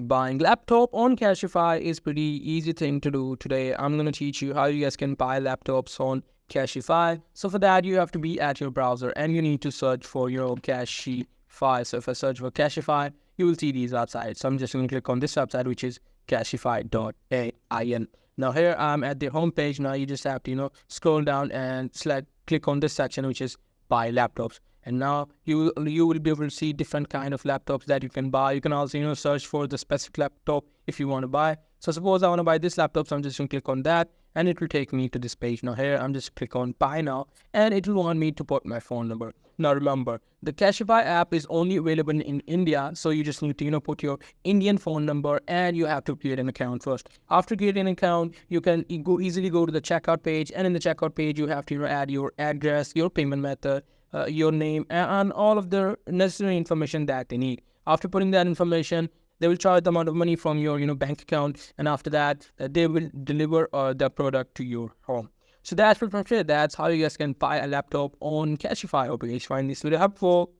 Buying laptop on Cashify is pretty easy thing to do. Today I'm going to teach you how you guys can buy laptops on Cashify. So for that you have to be at your browser and you need to search for your Cashify. So if I search for Cashify, you will see these websites. So I'm just going to click on this website, which is cashify.in. Now here I'm at the home page. Now you just have to scroll down and click on this section, which is buy laptops. And now you will be able to see different kind of laptops that you can buy. You can also search for the specific laptop if you want to buy. So suppose I want to buy this laptop, so I'm just going to click on that and it will take me to this page. Now here I'm just click on buy now and it will want me to put my phone number. Now remember, the Cashify app is only available in India, so you just need to put your Indian phone number and you have to create an account first. After creating an account, you can easily go to the checkout page, and in the checkout page you have to add your address, your payment method, your name, and all of the necessary information that they need. After putting that information, they will charge the amount of money from your bank account, and after that they will deliver the product to your home. So that's pretty much it. That's how you guys can buy a laptop on Cashify. Hope you guys find this video helpful.